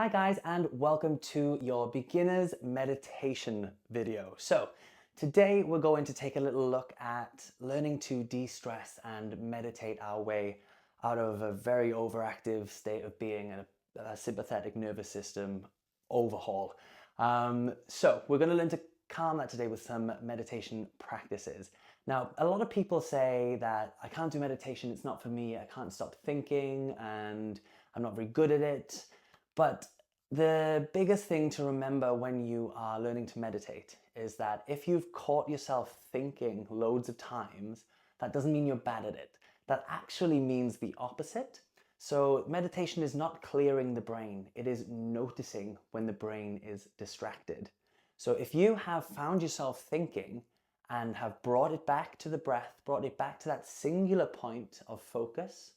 Hi guys, and welcome to your beginner's meditation video. So today we're going to take a little look at learning to de-stress and meditate our way out of a very overactive state of being and a sympathetic nervous system overhaul. So we're going to learn to calm that today with some meditation practices. Now, a lot of people say that I can't do meditation, it's not for me, I can't stop thinking and I'm not very good at it. But the biggest thing to remember when you are learning to meditate is that if you've caught yourself thinking loads of times, that doesn't mean you're bad at it. That actually means the opposite. So meditation is not clearing the brain, it is noticing when the brain is distracted. So if you have found yourself thinking and have brought it back to the breath, brought it back to that singular point of focus,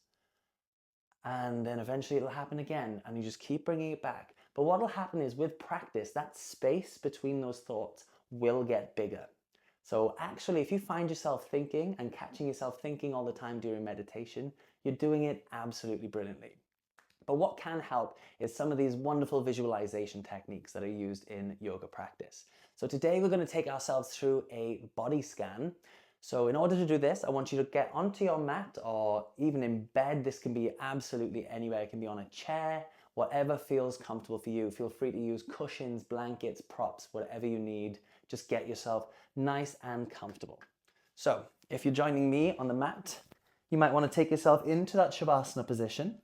and then eventually it'll happen again and you just keep bringing it back. But what will happen is with practice, that space between those thoughts will get bigger. So actually, if you find yourself thinking and catching yourself thinking all the time during meditation, you're doing it absolutely brilliantly. But what can help is some of these wonderful visualization techniques that are used in yoga practice. So today we're going to take ourselves through a body scan. So in order to do this, I want you to get onto your mat or even in bed. This can be absolutely anywhere. It can be on a chair, whatever feels comfortable for you. Feel free to use cushions, blankets, props, whatever you need. Just get yourself nice and comfortable. So if you're joining me on the mat, you might want to take yourself into that Shavasana position.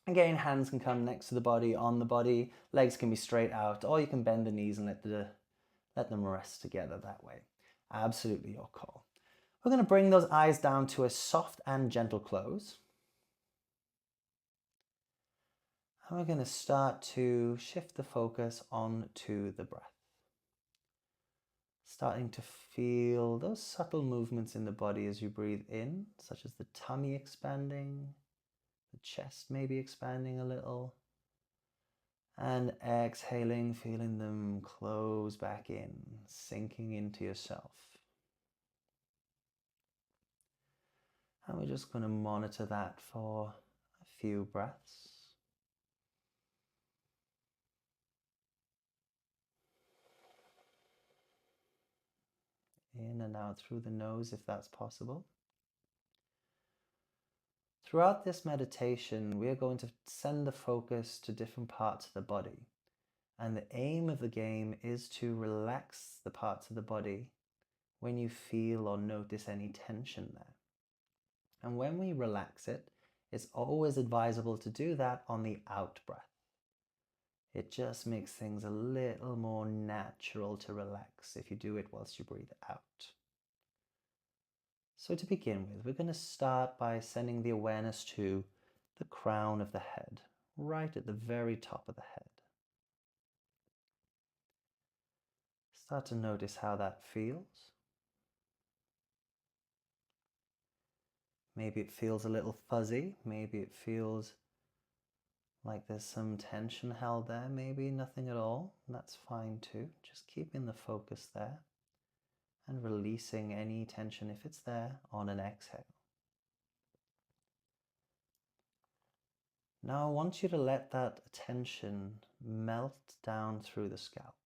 Again, hands can come next to the body, on the body, legs can be straight out, or you can bend the knees and let them rest together that way. Absolutely your call. We're going to bring those eyes down to a soft and gentle close. And we're going to start to shift the focus onto the breath. Starting to feel those subtle movements in the body as you breathe in, such as the tummy expanding, the chest maybe expanding a little. And exhaling, feeling them close back in, sinking into yourself. And we're just going to monitor that for a few breaths. In and out through the nose if that's possible. Throughout this meditation, we are going to send the focus to different parts of the body. And the aim of the game is to relax the parts of the body when you feel or notice any tension there. And when we relax it, it's always advisable to do that on the out breath. It just makes things a little more natural to relax if you do it whilst you breathe out. So to begin with, we're going to start by sending the awareness to the crown of the head, right at the very top of the head. Start to notice how that feels. Maybe it feels a little fuzzy, maybe it feels like there's some tension held there, maybe nothing at all. That's fine too. Just keeping the focus there and releasing any tension if it's there on an exhale. Now I want you to let that tension melt down through the scalp.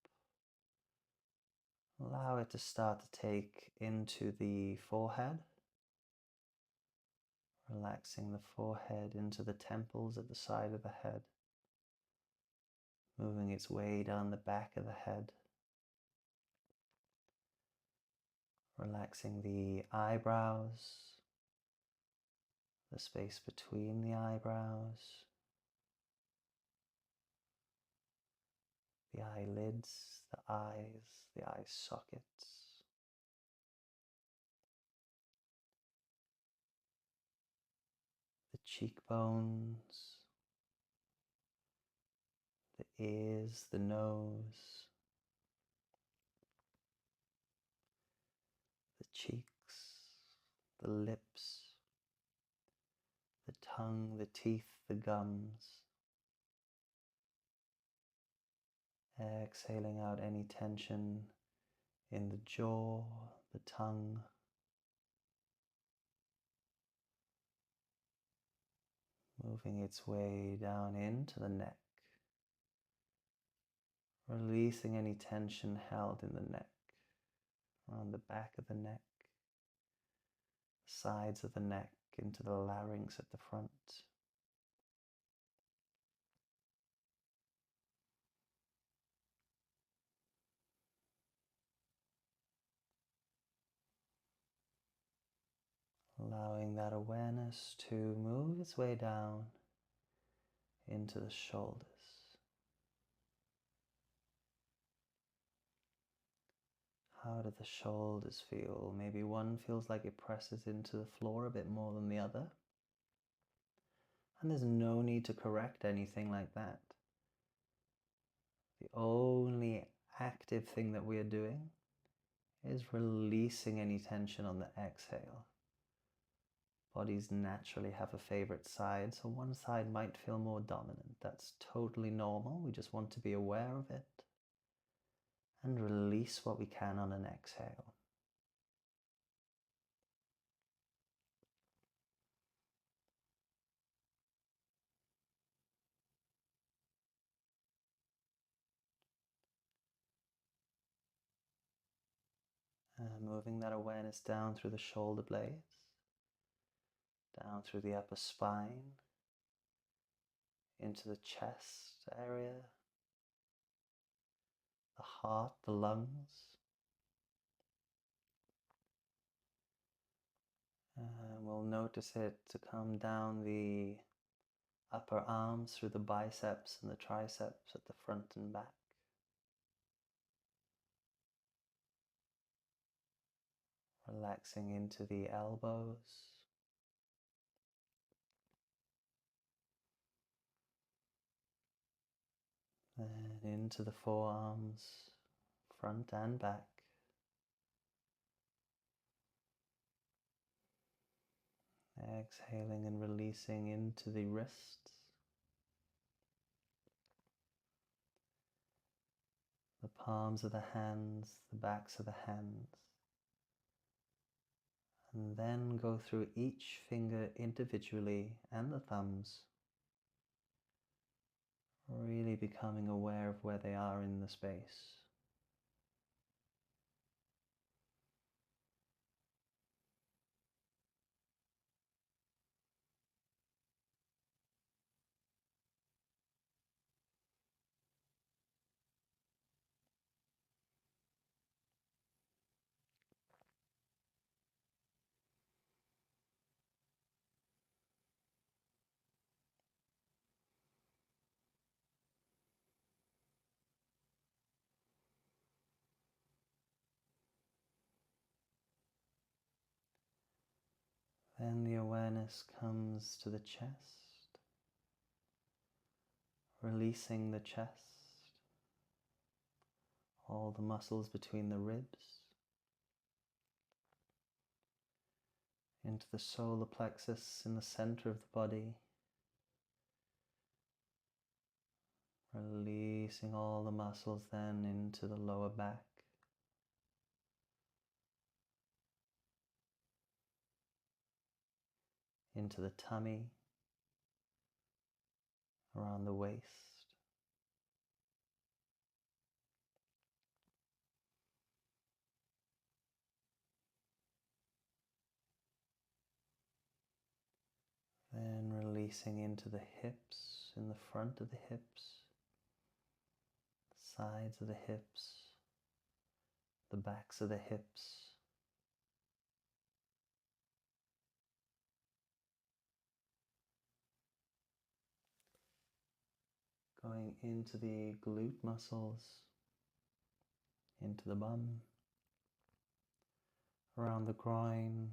Allow it to start to take into the forehead, relaxing the forehead into the temples at the side of the head, moving its way down the back of the head, relaxing the eyebrows, the space between the eyebrows, the eyelids, the eyes, the eye sockets. The cheekbones, the ears, the nose, the cheeks, the lips, the tongue, the teeth, the gums. Exhaling out any tension in the jaw, the tongue. Moving its way down into the neck, Releasing any tension held in the neck, around the back of the neck, sides of the neck, into the larynx at the front. Allowing that awareness to move its way down into the shoulders. How do the shoulders feel? Maybe one feels like it presses into the floor a bit more than the other. And there's no need to correct anything like that. The only active thing that we are doing is releasing any tension on the exhale. Bodies naturally have a favorite side, so one side might feel more dominant. That's totally normal. We just want to be aware of it and release what we can on an exhale. Moving that awareness down through the shoulder blades, down through the upper spine, into the chest area, the heart, the lungs. We'll notice it to come down the upper arms through the biceps and the triceps at the front and back. Relaxing into the elbows. And into the forearms, front and back. Exhaling and releasing into the wrists, the palms of the hands, the backs of the hands. And then go through each finger individually and the thumbs, really becoming aware of where they are in the space. Then the awareness comes to the chest, releasing the chest, all the muscles between the ribs, into the solar plexus in the center of the body, releasing all the muscles then into the lower back, into the tummy, around the waist. Then releasing into the hips, in the front of the hips, the sides of the hips, the backs of the hips. Going into the glute muscles, into the bum, around the groin,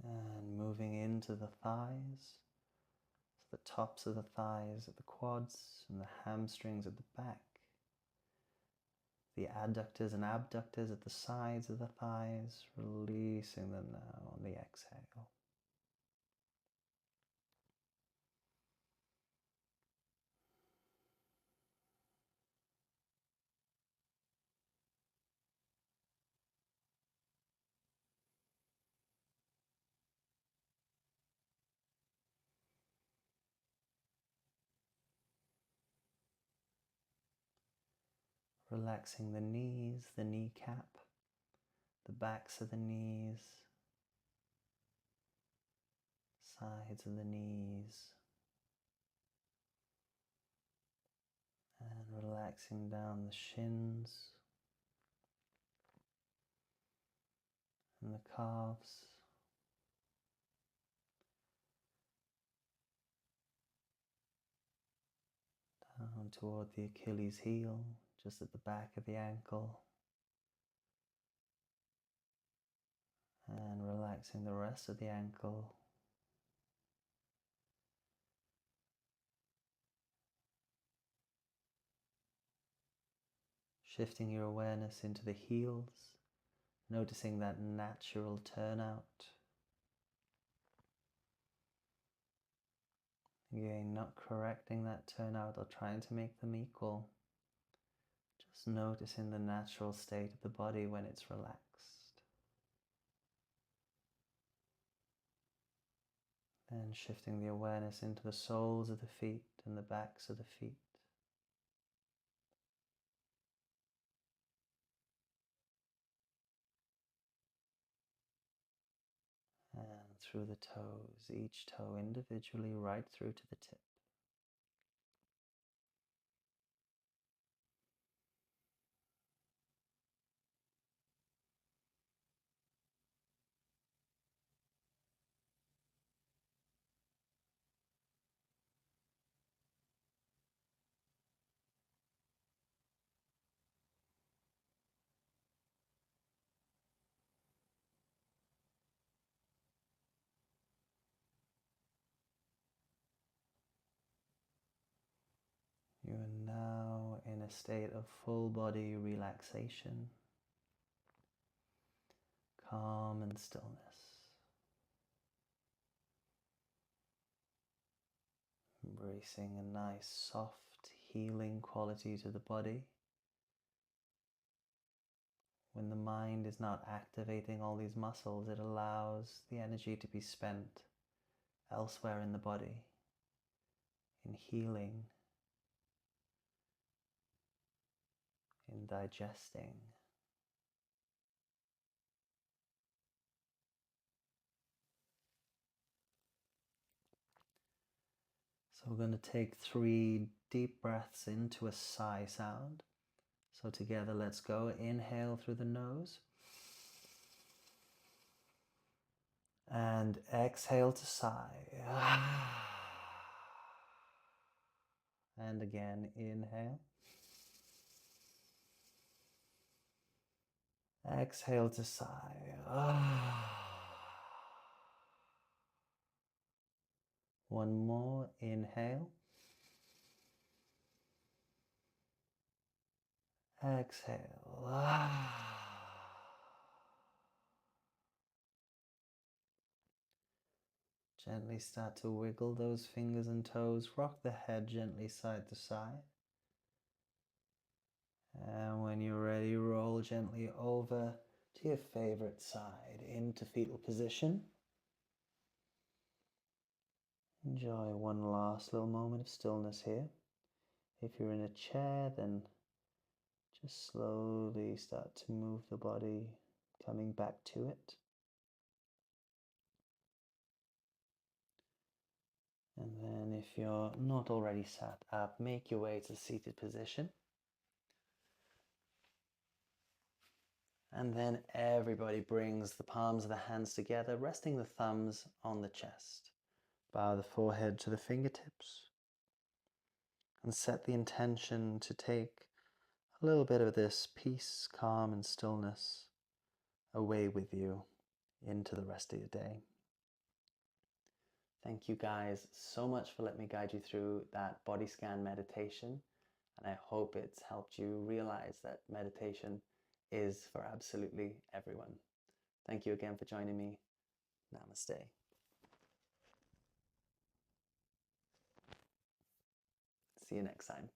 and moving into the thighs, so the tops of the thighs at the quads and the hamstrings at the back, the adductors and abductors at the sides of the thighs, releasing them now on the exhale. Relaxing the knees, the kneecap, the backs of the knees, sides of the knees, and relaxing down the shins and the calves. Down toward the Achilles heel, just at the back of the ankle. And relaxing the rest of the ankle. Shifting your awareness into the heels, noticing that natural turnout. Again, not correcting that turnout or trying to make them equal. Just noticing the natural state of the body when it's relaxed. Then shifting the awareness into the soles of the feet and the backs of the feet. And through the toes, each toe individually right through to the tip. You are now in a state of full body relaxation, calm and stillness. Embracing a nice, soft, healing quality to the body. When the mind is not activating all these muscles, it allows the energy to be spent elsewhere in the body, in healing, in digesting. So we're going to take 3 deep breaths into a sigh sound. So together, let's go. Inhale through the nose. And exhale to sigh. And again, inhale. Exhale to sigh. One more, inhale. Exhale. Gently start to wiggle those fingers and toes. Rock the head gently side to side. And when you're ready, roll gently over to your favorite side into fetal position. Enjoy one last little moment of stillness here. If you're in a chair, then just slowly start to move the body, coming back to it. And then if you're not already sat up, make your way to seated position. And then everybody brings the palms of the hands together, resting the thumbs on the chest. Bow the forehead to the fingertips. And set the intention to take a little bit of this peace, calm, and stillness away with you into the rest of your day. Thank you guys so much for letting me guide you through that body scan meditation. And I hope it's helped you realize that meditation is for absolutely everyone. Thank you again for joining me. Namaste. See you next time.